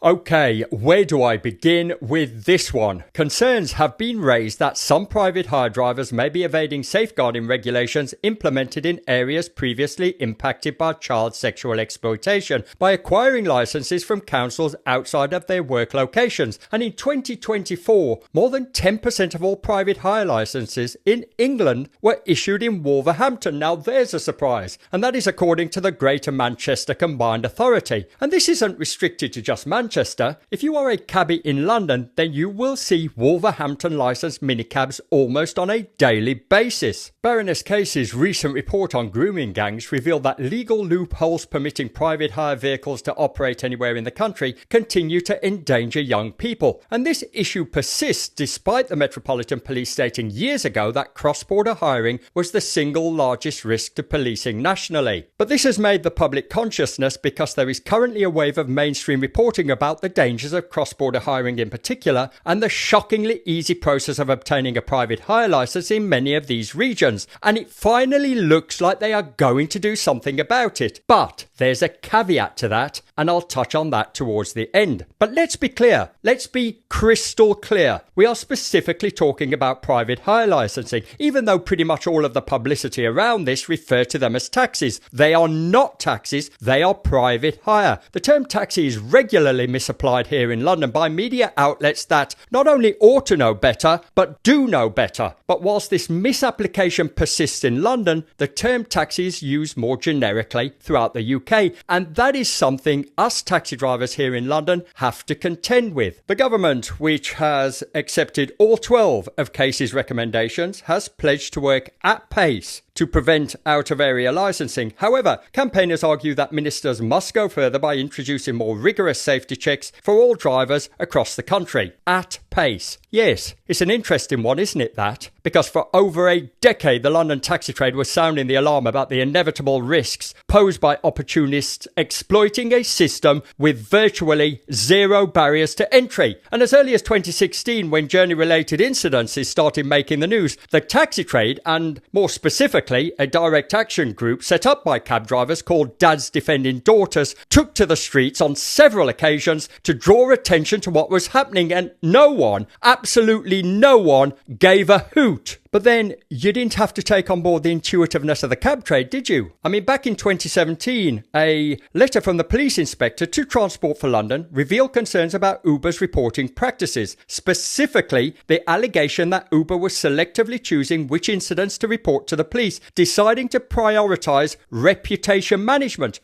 Okay, where do I begin with this one? Concerns have been raised that some private hire drivers may be evading safeguarding regulations implemented in areas previously impacted by child sexual exploitation by acquiring licenses from councils outside of their work locations. And in 2024, more than 10% of all private hire licenses in England were issued in Wolverhampton. Now there's a surprise. And that is according to the Greater Manchester Combined Authority. And this isn't restricted to just Manchester. If you are a cabbie in London, then you will see Wolverhampton licensed minicabs almost on a daily basis. Baroness Casey's recent report on grooming gangs revealed that legal loopholes permitting private hire vehicles to operate anywhere in the country continue to endanger young people. And this issue persists despite the Metropolitan Police stating years ago that cross-border hiring was the single largest risk to policing nationally. But this has made the public consciousness because there is currently a wave of mainstream reporting about the dangers of cross-border hiring in particular and the shockingly easy process of obtaining a private hire license in many of these regions. And it finally looks like they are going to do something about it. But there's a caveat to that, and I'll touch on that towards the end. But let's be clear. Let's be crystal clear. We are specifically talking about private hire licensing, even though pretty much all of the publicity around this refer to them as taxis. They are not taxis, they are private hire. The term taxi is regularly misapplied here in London by media outlets that not only ought to know better, but do know better. But whilst this misapplication persists in London, the term taxi is used more generically throughout the UK, and that is something us taxi drivers here in London have to contend with. The government, which has accepted all 12 of Casey's recommendations, has pledged to work at pace to prevent out-of-area licensing. However, campaigners argue that ministers must go further by introducing more rigorous safety checks for all drivers across the country. At pace. Yes, it's an interesting one, isn't it, that? Because for over a decade, the London taxi trade was sounding the alarm about the inevitable risks posed by opportunists exploiting a system with virtually zero barriers to entry. And as early as 2016, when journey-related incidences started making the news, the taxi trade, and more specifically, a direct action group set up by cab drivers called Dads Defending Daughters, took to the streets on several occasions to draw attention to what was happening, and no one, absolutely no one, gave a hoot. But then you didn't have to take on board the intuitiveness of the cab trade, did you? I mean, back in 2017, a letter from the police inspector to Transport for London revealed concerns about Uber's reporting practices, specifically the allegation that Uber was selectively choosing which incidents to report to the police, deciding to prioritise reputation management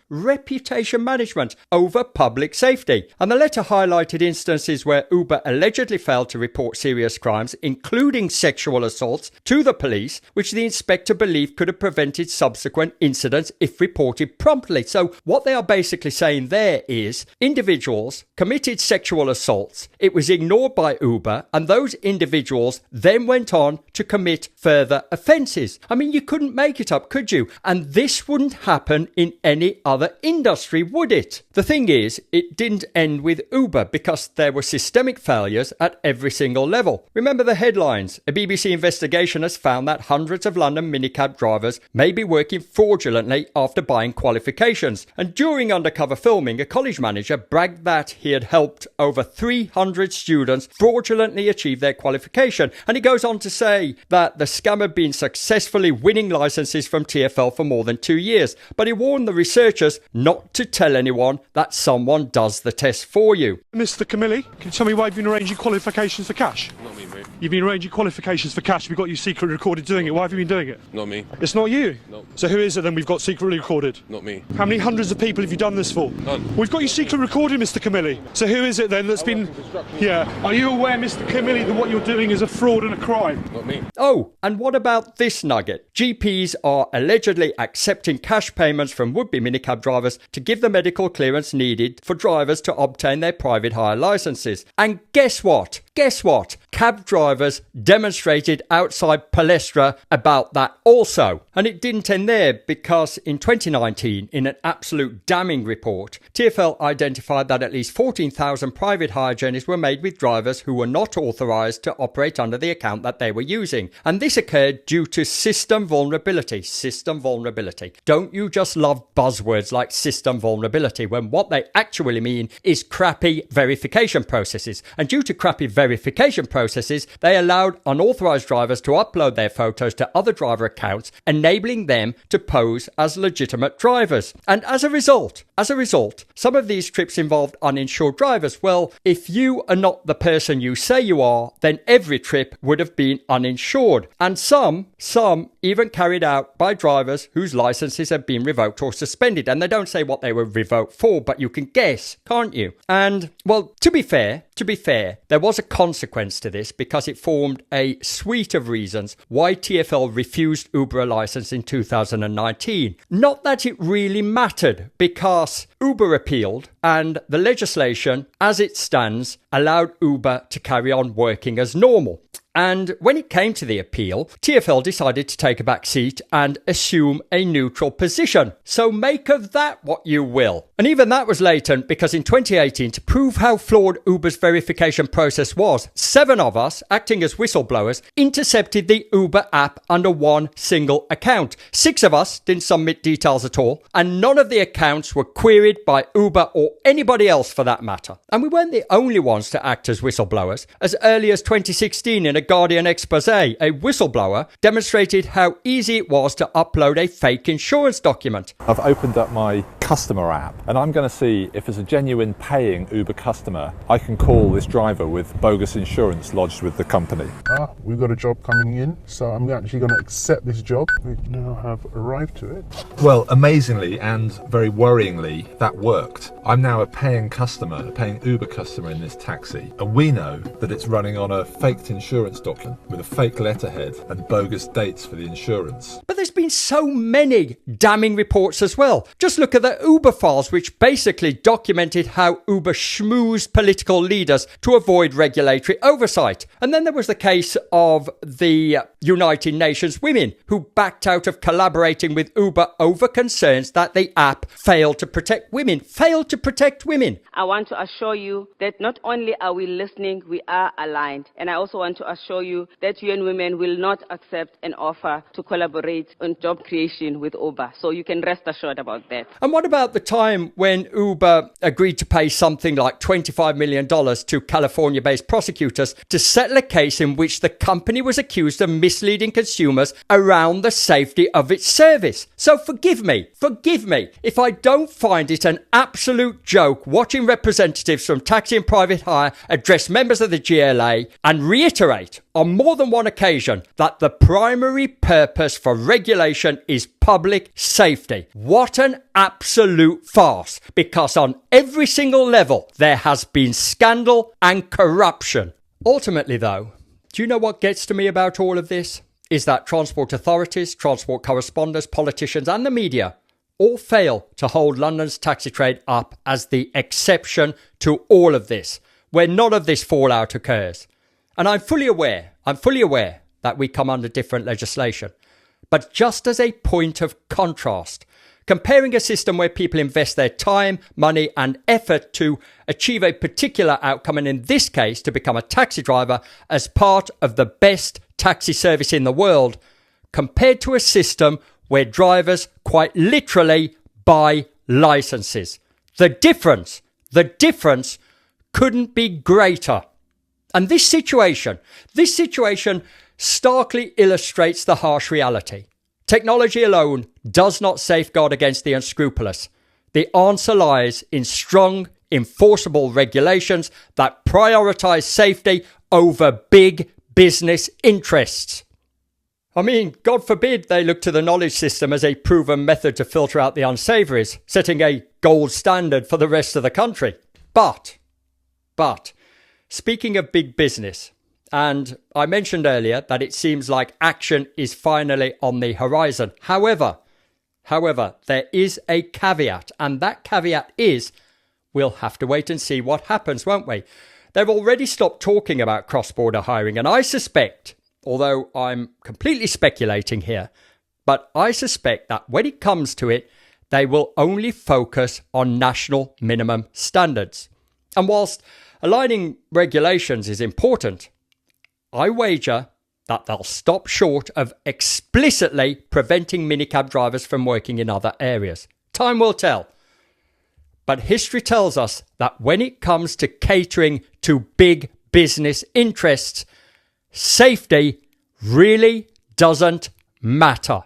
over public safety. And the letter highlighted instances where Uber allegedly failed to report serious crimes, including sexual assaults, to the police, which the inspector believed could have prevented subsequent incidents if reported promptly. So what they are basically saying there is individuals committed sexual assaults, it was ignored by Uber, and those individuals then went on to commit further offences. I mean, you couldn't make it up, could you? And this wouldn't happen in any other industry, would it? The thing is, it didn't end with Uber because there were systemic failures at every single level. Remember the headlines? A BBC investigation has found that hundreds of London minicab drivers may be working fraudulently after buying qualifications. And during undercover filming, a college manager bragged that he had helped over 300 students fraudulently achieve their qualification. And he goes on to say that the scam had been successfully winning licenses from TfL for more than 2 years. But he warned the researchers not to tell anyone that someone does the test for you. Mr. Camilli, can you tell me why you've been arranging qualifications for cash? Not me, mate. You've been arranging qualifications for cash. We've got you secretly recorded doing it. Why have you been doing it? Not me. It's not you? No. So who is it then we've got secretly recorded? Not me. How many hundreds of people have you done this for? None. We've got you secretly recorded, Mr. Camilli. So who is it then that's been... Yeah. Are you aware, Mr. Camilli, that what you're doing is a fraud and a crime? Not me. Oh, and what about this nugget? GPs are allegedly accepting cash payments from would-be minicab drivers to give the medical clearance needed for drivers to obtain their private hire licenses. And guess what? Cab drivers drivers demonstrated outside Palestra about that also. And it didn't end there, because in 2019, in an absolute damning report, TfL identified that at least 14,000 private hire journeys were made with drivers who were not authorised to operate under the account that they were using. And this occurred due to system vulnerability. System vulnerability. Don't you just love buzzwords like system vulnerability when what they actually mean is crappy verification processes? And due to crappy verification processes, they allowed unauthorised drivers to upload their photos to other driver accounts, enabling them to pose as legitimate drivers. And as a result, some of these trips involved uninsured drivers. Well, if you are not the person you say you are, then every trip would have been uninsured. And some even carried out by drivers whose licenses have been revoked or suspended. And they don't say what they were revoked for, but you can guess, can't you? And, well, to be fair, there was a consequence to this, because it formed a suite of reasons why TfL refused Uber a license in 2019. Not that it really mattered, because Uber appealed and the legislation, as it stands, allowed Uber to carry on working as normal. And when it came to the appeal, TfL decided to take a back seat and assume a neutral position. So make of that what you will. And even that was latent, because in 2018, to prove how flawed Uber's verification process was, 7 of us, acting as whistleblowers, intercepted the Uber app under one single account. 6 of us didn't submit details at all, and none of the accounts were queried by Uber or anybody else for that matter. And we weren't the only ones to act as whistleblowers. As early as 2016, in a Guardian expose, a whistleblower demonstrated how easy it was to upload a fake insurance document. I've opened up my customer app and I'm going to see if as a genuine paying Uber customer I can call this driver with bogus insurance lodged with the company. We've got a job coming in, so I'm actually going to accept this job. We now have arrived to it. Well, amazingly and very worryingly, that worked. I'm now a paying customer, a paying Uber customer in this taxi, and we know that it's running on a faked insurance document with a fake letterhead and bogus dates for the insurance. But there's been so many damning reports as well. Just look at the Uber files, which basically documented how Uber schmoozed political leaders to avoid regulatory oversight. And then there was the case of the United Nations women who backed out of collaborating with Uber over concerns that the app failed to protect women. I want to assure you that not only are we listening, we are aligned. And I also want to assure you that UN Women will not accept an offer to collaborate on job creation with Uber. So you can rest assured about that. And what about the time when Uber agreed to pay something like $25 million to California-based prosecutors to settle a case in which the company was accused of misleading consumers around the safety of its service? So forgive me if I don't find it an absolute joke watching representatives from taxi and private hire address members of the GLA and reiterate on more than one occasion that the primary purpose for regulation is public safety. What an absolute farce, because on every single level there has been scandal and corruption. Ultimately though, do you know what gets to me about all of this? Is that transport authorities, transport correspondents, politicians and the media all fail to hold London's taxi trade up as the exception to all of this, where none of this fallout occurs. And I'm fully aware that we come under different legislation. But just as a point of contrast, comparing a system where people invest their time, money and effort to achieve a particular outcome, and in this case to become a taxi driver as part of the best taxi service in the world, compared to a system where drivers quite literally buy licenses. The difference couldn't be greater. And this situation starkly illustrates the harsh reality. Technology alone does not safeguard against the unscrupulous. The answer lies in strong, enforceable regulations that prioritize safety over big business interests. I mean, God forbid they look to the knowledge system as a proven method to filter out the unsavouries, setting a gold standard for the rest of the country. But, speaking of big business, and I mentioned earlier that it seems like action is finally on the horizon. However, there is a caveat, and that caveat is we'll have to wait and see what happens, won't we? They've already stopped talking about cross-border hiring, and I suspect, although I'm completely speculating here, but I suspect that when it comes to it, they will only focus on national minimum standards. And whilst aligning regulations is important, I wager that they'll stop short of explicitly preventing minicab drivers from working in other areas. Time will tell. But history tells us that when it comes to catering to big business interests, safety really doesn't matter.